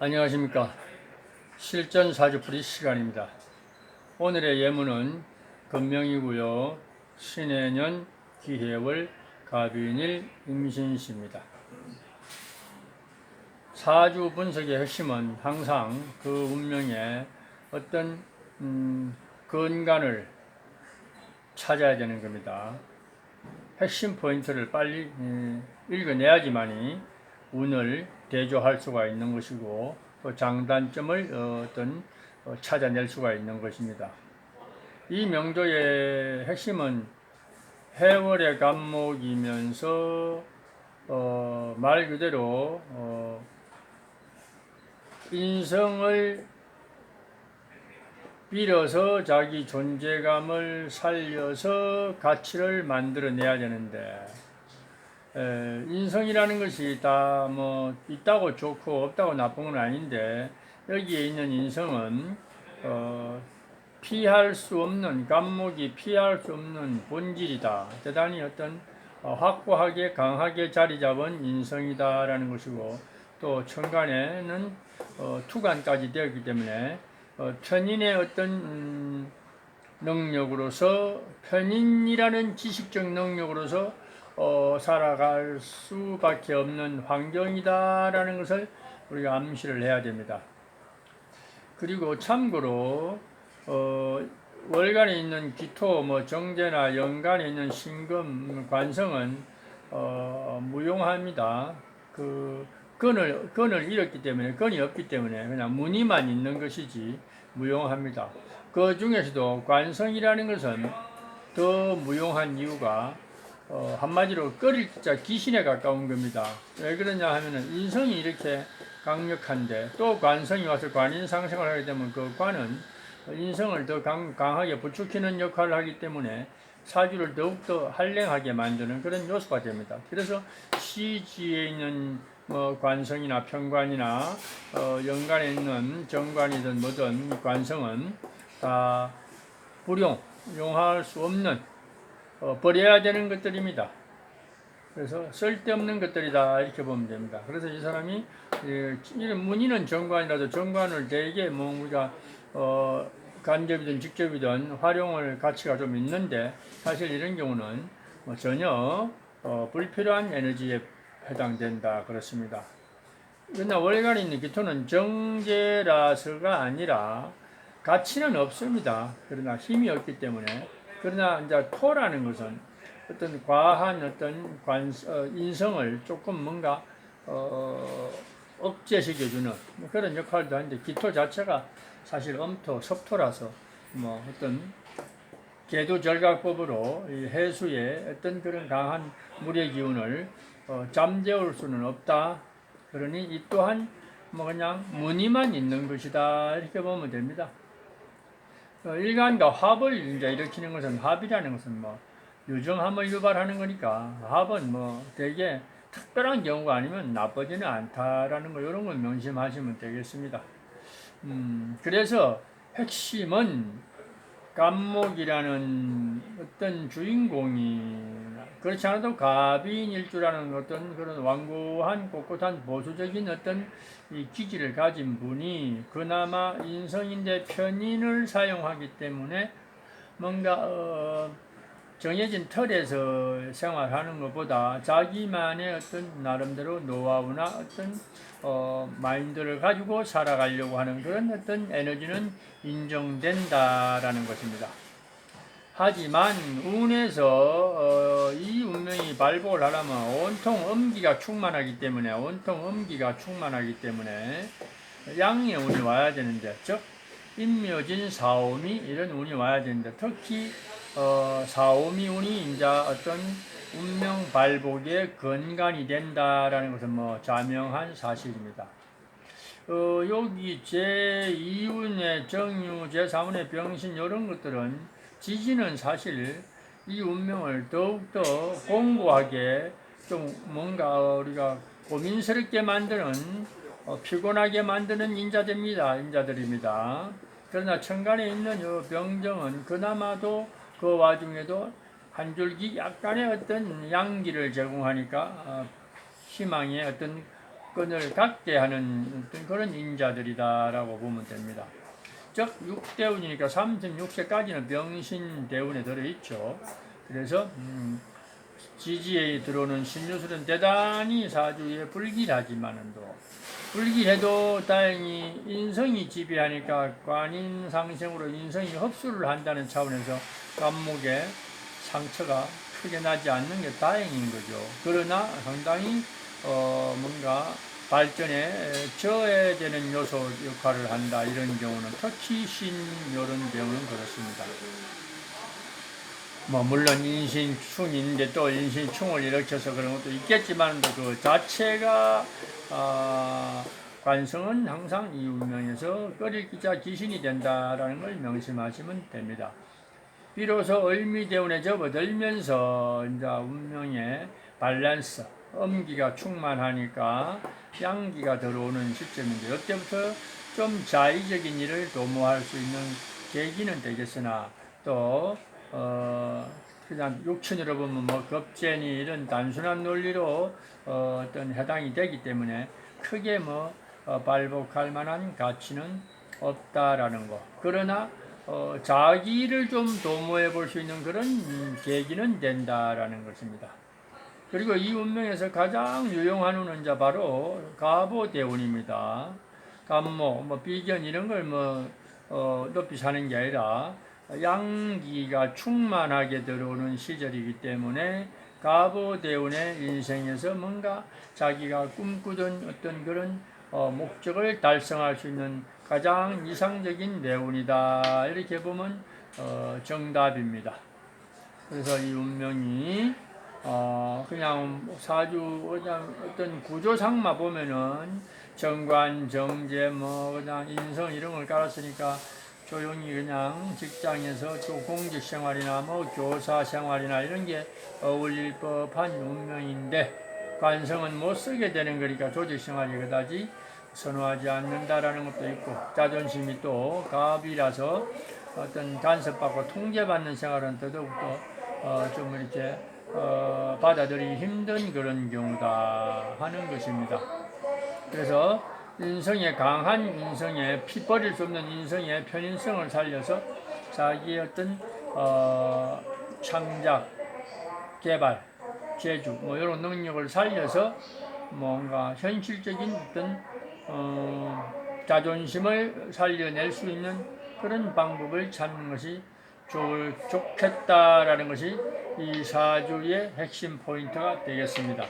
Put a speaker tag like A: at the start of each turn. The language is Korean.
A: 안녕하십니까. 실전 사주풀이 시간입니다. 오늘의 예문은 금명이고요. 신해년 기해월 갑인일 임신시입니다. 사주 분석의 핵심은 항상 그 운명에 어떤 근간을 찾아야 되는 겁니다. 핵심 포인트를 빨리 읽어내야지만이 운을 대조할 수가 있는 것이고 또 장단점을 찾아낼 수가 있는 것입니다. 이 명조의 핵심은 해월의 간목이면서 말 그대로 인성을 빌어서 자기 존재감을 살려서 가치를 만들어내야 되는데 인성이라는 것이 다 뭐 있다고 좋고 없다고 나쁜 건 아닌데 여기에 있는 인성은 피할 수 없는 간목이 피할 수 없는 본질이다. 대단히 어떤 확고하게 강하게 자리 잡은 인성이다라는 것이고 또 천간에는 투간까지 되었기 때문에 편인의 어떤 능력으로서 편인이라는 지식적 능력으로서 살아갈 수밖에 없는 환경이다라는 것을 우리가 암시를 해야 됩니다. 그리고 참고로 월간에 있는 기토, 정제나 연간에 있는 신금, 관성은 무용합니다. 건을 잃었기 때문에, 건이 없기 때문에 그냥 무늬만 있는 것이지 무용합니다. 그 중에서도 관성이라는 것은 더 무용한 이유가 한마디로 끓일 자 귀신에 가까운 겁니다. 왜 그러냐 하면은 인성이 이렇게 강력한데 또 관성이 와서 관인상생을 하게 되면 그 관은 인성을 더 강하게 부추기는 역할을 하기 때문에 사주를 더욱더 한랭하게 만드는 그런 요소가 됩니다. 그래서 시지에 있는 관성이나 편관이나 연간에 있는 정관이든 뭐든 관성은 다 용할 수 없는 버려야 되는 것들입니다. 그래서 쓸데없는 것들이다 이렇게 보면 됩니다. 그래서 이 사람이 이런 문의는 정관이라도 정관을 되게 우리가 간접이든 직접이든 활용할 가치가 좀 있는데 사실 이런 경우는 전혀 불필요한 에너지에 해당된다 그렇습니다. 그러나 월간에 있는 기토는 정제라서가 아니라 가치는 없습니다. 그러나 힘이 없기 때문에 그러나 이제 토라는 것은 어떤 과한 어떤 인성을 조금 뭔가 억제시켜주는 그런 역할도 하는데 기토 자체가 사실 엄토, 섭토라서 어떤 계도절각법으로 이 해수의 어떤 그런 강한 물의 기운을 잠재울 수는 없다. 그러니 이 또한 그냥 무늬만 있는 것이다 이렇게 보면 됩니다. 일간과 합을 이제 일으키는 것은 합이라는 것은 유정함을 유발하는 거니까 합은 되게 특별한 경우가 아니면 나쁘지는 않다라는 거 이런 걸 명심하시면 되겠습니다. 그래서 핵심은 간목이라는 어떤 주인공이 그렇지 않아도 갑인일주라는 어떤 그런 완고한 꼿꼿한 보수적인 어떤 이 기질을 가진 분이 그나마 인성인데 편인을 사용하기 때문에 뭔가 정해진 틀에서 생활하는 것보다 자기만의 어떤 나름대로 노하우나 어떤 마인드를 가지고 살아가려고 하는 그런 어떤 에너지는 인정된다라는 것입니다. 하지만 운에서 이 운명이 발복을 하려면 온통 음기가 충만하기 때문에 양의 운이 와야 되는데 즉 인묘진 사오미 이런 운이 와야 되는데 특히 사오미 운이 이제 어떤 운명 발복의 근간이 된다라는 것은 자명한 사실입니다. 여기 제2운의 정유, 제3운의 병신 이런 것들은 지지는 사실 이 운명을 더욱더 공고하게 좀 뭔가 우리가 고민스럽게 만드는 피곤하게 만드는 인자들입니다. 그러나 천간에 있는 이 병정은 그나마도 그 와중에도 한 줄기 약간의 어떤 양기를 제공하니까 희망의 어떤 조건을 갖게 하는 어떤 그런 인자들이다라고 보면 됩니다. 즉 6대운이니까 36세까지는 병신대운에 들어있죠. 그래서 지지에 들어오는 신유술은 대단히 사주에 불길하지만도 불길해도 다행히 인성이 지배하니까 관인상생으로 인성이 흡수를 한다는 차원에서 감목에 상처가 크게 나지 않는 게 다행인 거죠. 그러나 상당히 뭔가 발전에 저해되는 요소 역할을 한다 이런 경우는 특히 신 이런 경우는 그렇습니다. 뭐 물론 인신충인데 또 인신충을 일으켜서 그런 것도 있겠지만 그 자체가 관성은 항상 이 운명에서 끓일 기자 기신이 된다라는 걸 명심하시면 됩니다. 비로소 을미대운에 접어들면서 이제 운명의 밸런스, 음기가 충만하니까 양기가 들어오는 시점인데 이때부터 좀 자의적인 일을 도모할 수 있는 계기는 되겠으나 또 그냥 육천으로 보면 뭐 겁재니 이런 단순한 논리로 어떤 해당이 되기 때문에 크게 발복할 만한 가치는 없다라는 거. 그러나 자기를 좀 도모해 볼 수 있는 그런 계기는 된다라는 것입니다. 그리고 이 운명에서 가장 유용한 운은 이제 바로 가보대운입니다. 간목, 비견 이런 걸 높이 사는 게 아니라 양기가 충만하게 들어오는 시절이기 때문에 가보대운의 인생에서 뭔가 자기가 꿈꾸던 어떤 그런 목적을 달성할 수 있는 가장 이상적인 대운이다. 이렇게 보면 정답입니다. 그래서 이 운명이 그냥 사주 그냥 어떤 구조상만 보면은 정관, 정제, 그냥 인성 이런 걸 깔았으니까 조용히 그냥 직장에서 또 공직 생활이나 교사 생활이나 이런 게 어울릴 법한 운명인데 관성은 못 쓰게 되는 거니까 조직 생활이 그다지 선호하지 않는다라는 것도 있고 자존심이 또 갑이라서 어떤 간섭받고 통제받는 생활은 더더욱더 좀 이렇게 받아들이기 힘든 그런 경우다 하는 것입니다. 그래서 인성의 강한 인성의 피 버릴 수 없는 인성의 편인성을 살려서 자기의 어떤 창작, 개발, 제주 이런 능력을 살려서 뭔가 현실적인 어떤 자존심을 살려낼 수 있는 그런 방법을 찾는 것이 좋겠다라는 것이 이 사주의 핵심 포인트가 되겠습니다.